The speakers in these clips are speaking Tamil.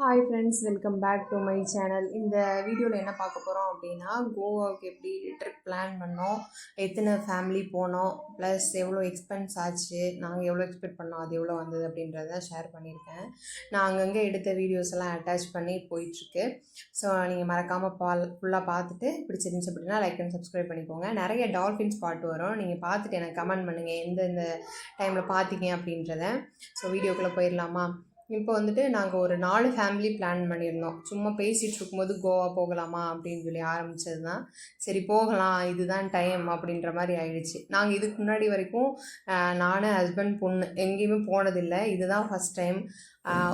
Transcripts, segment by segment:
Hi friends, welcome back to my channel. இந்த வீடியோவில் என்ன பார்க்க போகிறோம் அப்படின்னா, கோவாவுக்கு எப்படி ட்ரிப் பிளான் பண்ணோம், எத்தனை ஃபேமிலி போனோம், ப்ளஸ் எவ்வளோ எக்ஸ்பென்ஸ் ஆச்சு, நாங்கள் எவ்வளோ எக்ஸ்பெக்ட் பண்ணோம், அது எவ்வளோ வந்தது அப்படின்றத ஷேர் பண்ணியிருக்கேன். நான் அங்கங்கே எடுத்த வீடியோஸ் எல்லாம் அட்டாச் பண்ணி போயிட்டுருக்கு. ஸோ நீங்கள் மறக்காமல் ஃபுல்லாக பார்த்துட்டு பிடிச்சிருந்துச்சு அப்படின்னா லைக் அண்ட் சப்ஸ்கிரைப் பண்ணிக்கோங்க. நிறைய டால்ஃபின் ஸ்பாட் வரும், நீங்கள் பார்த்துட்டு எனக்கு கமெண்ட் பண்ணுங்கள் எந்தெந்த டைமில் பார்த்தீங்க அப்படின்றத. ஸோ வீடியோக்குள்ளே போயிடலாமா? இப்போ வந்துட்டு நாங்கள் ஒரு 4 ஃபேமிலி பிளான் பண்ணியிருந்தோம். சும்மா பேசிகிட்டு இருக்கும்போது கோவா போகலாமா அப்படின்னு சொல்லி ஆரம்பித்தது தான். சரி போகலாம், இதுதான் டைம் அப்படின்ற மாதிரி ஆயிடுச்சு. நாங்கள் இதுக்கு முன்னாடி வரைக்கும் நான், ஹஸ்பண்ட், பொண்ணு எங்கேயுமே போனதில்லை. இதுதான் ஃபஸ்ட் டைம்.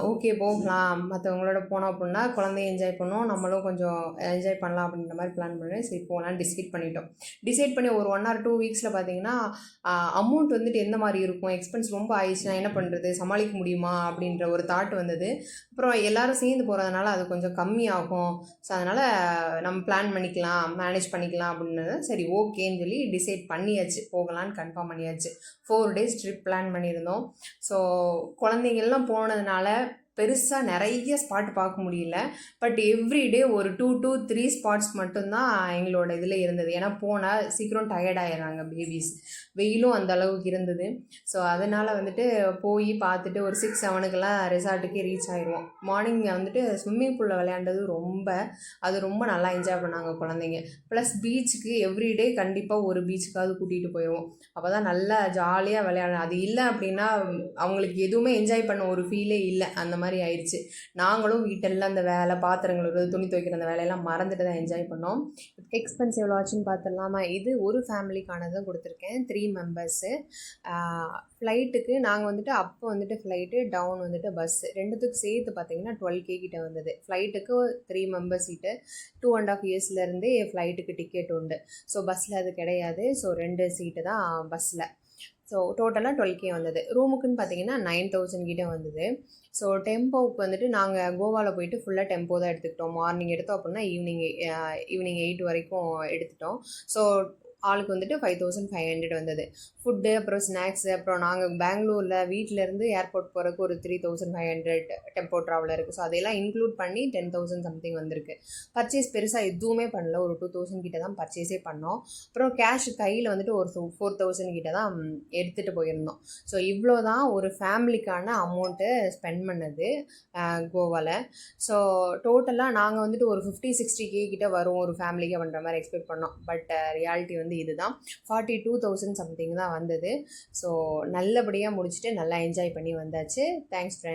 ஓகே போகலாம், மற்றவங்களோட போனோம் அப்படின்னா குழந்தைய என்ஜாய் பண்ணோம், நம்மளும் கொஞ்சம் என்ஜாய் பண்ணலாம் அப்படின்ற மாதிரி பிளான் பண்ணி சரி போகலான்னு டிசைட் பண்ணி ஒரு 1 or 2 வீக்ஸில் பார்த்தீங்கன்னா அமௌண்ட் வந்துட்டு எந்த மாதிரி இருக்கும், எக்ஸ்பென்ஸ் ரொம்ப ஆயிடுச்சுன்னா என்ன பண்ணுறது, சமாளிக்க முடியுமா அப்படின்ற ஒரு தாட் வந்தது. அப்புறம் எல்லோரும் சேர்ந்து போகிறதுனால அது கொஞ்சம் கம்மியாகும். ஸோ அதனால் நம்ம பிளான் பண்ணிக்கலாம், மேனேஜ் பண்ணிக்கலாம் அப்படின்னு சரி ஓகேன்னு சொல்லி டிசைட் பண்ணியாச்சு, போகலான்னு கன்ஃபார்ம் பண்ணியாச்சு. 4 days ட்ரிப் பிளான் பண்ணியிருந்தோம். ஸோ குழந்தைங்கள்லாம் போனதுனால பெருசாக நிறைய ஸ்பாட் பார்க்க முடியல. பட் எவ்ரிடே ஒரு 2 to 3 ஸ்பாட்ஸ் மட்டும்தான் எங்களோட இதில் இருந்தது. ஏன்னா போனால் சீக்கிரம் டயர்ட் ஆகிடுறாங்க பேபிஸ், வெயிலும் அந்த அளவுக்கு இருந்தது. ஸோ அதனால் வந்துட்டு போய் பார்த்துட்டு ஒரு 6-7க்கெல்லாம் ரெசார்ட்டுக்கே ரீச் ஆகிடுவோம். மார்னிங் வந்துட்டு ஸ்விம்மிங் பூலில் விளையாண்டது அது ரொம்ப நல்லா என்ஜாய் பண்ணாங்க குழந்தைங்க. ப்ளஸ் பீச்சுக்கு எவ்ரிடே கண்டிப்பாக ஒரு பீச்சுக்காவது கூட்டிகிட்டு போயிடுவோம். அப்போ தான் நல்லா ஜாலியாக விளையாடணும். அது இல்லை அப்படின்னா அவங்களுக்கு எதுவுமே என்ஜாய் பண்ண ஒரு ஃபீலே இல்லை, அந்த மாதிரி ஆயிடுச்சு. நாங்களும் வீட்டெல்லாம் அந்த வேலை, பாத்திரங்கள், துணி துவைக்கிற அந்த வேலையெல்லாம் மறந்துட்டு தான் என்ஜாய் பண்ணோம். எக்ஸ்பென்ஸ் எவ்வளோ ஆச்சுன்னு பார்த்துடலாமா? இது ஒரு ஃபேமிலிக்கானதை கொடுத்துருக்கேன், 3 மெம்பர்ஸு. ஃப்ளைட்டுக்கு நாங்கள் வந்துட்டு அப்போ வந்துட்டு ஃப்ளைட்டு, டவுன் வந்துட்டு பஸ்ஸு, ரெண்டுத்துக்கு சேர்த்து பார்த்தீங்கன்னா 12K கிட்ட வந்தது. ஃப்ளைட்டுக்கு 3 மெம்பர்ஸ் சீட்டு, 2.5 இயர்ஸ்லேருந்தே ஃப்ளைட்டுக்கு டிக்கெட் உண்டு. ஸோ பஸ்ஸில் அது கிடையாது. ஸோ 2 சீட்டு தான் பஸ்ஸில். ஸோ டோட்டலாக 12K வந்தது. ரூமுக்குன்னு பார்த்தீங்கன்னா 9,000 கிட்ட வந்தது. ஸோ டெம்போவுக்கு வந்துட்டு நாங்கள் கோவாவில் போயிட்டு ஃபுல்லாக டெம்போ தான் எடுத்துக்கிட்டோம். மார்னிங் எடுத்தோம் அப்படின்னா ஈவினிங் 8 வரைக்கும் எடுத்துட்டோம். ஸோ ஆளுக்கு வந்துட்டு 5,500 வந்தது. ஃபுட்டு, அப்புறம் ஸ்நாக்ஸு, அப்புறம் நாங்கள் பெங்களூரில் வீட்டிலேருந்து ஏர்போர்ட் போகிறதுக்கு ஒரு 3,500 டெம்போ ட்ராவலருக்கு. ஸோ அதையெல்லாம் இன்க்ளூட் பண்ணி 10,000 சம்திங் வந்திருக்கு. பர்ச்சேஸ் பெருசாக எதுவுமே பண்ணல, ஒரு 2,000 கிட்ட தான் பர்ச்சேஸே பண்ணோம். அப்புறம் கேஷ் கையில் வந்துட்டு ஒரு 4,000 கிட்ட தான் எடுத்துகிட்டு போயிருந்தோம். ஸோ இவ்வளோ தான் ஒரு ஃபேமிலிக்கான அமௌண்ட்டு ஸ்பெண்ட் பண்ணது கோவாவில். ஸோ டோட்டலாக நாங்கள் வந்துட்டு ஒரு 50-60K கிட்ட வரும் ஒரு ஃபேமிலிக்கு பண்ணுற மாதிரி எக்ஸ்பெக்ட் பண்ணோம். பட் ரியாலிட்டி வந்து இதுதான், 42,000 சம்திங் தான் வந்தது. ஸோ நல்லபடியாக முடிச்சுட்டு நல்லா என்ஜாய் பண்ணி வந்தாச்சு. Thanks friend.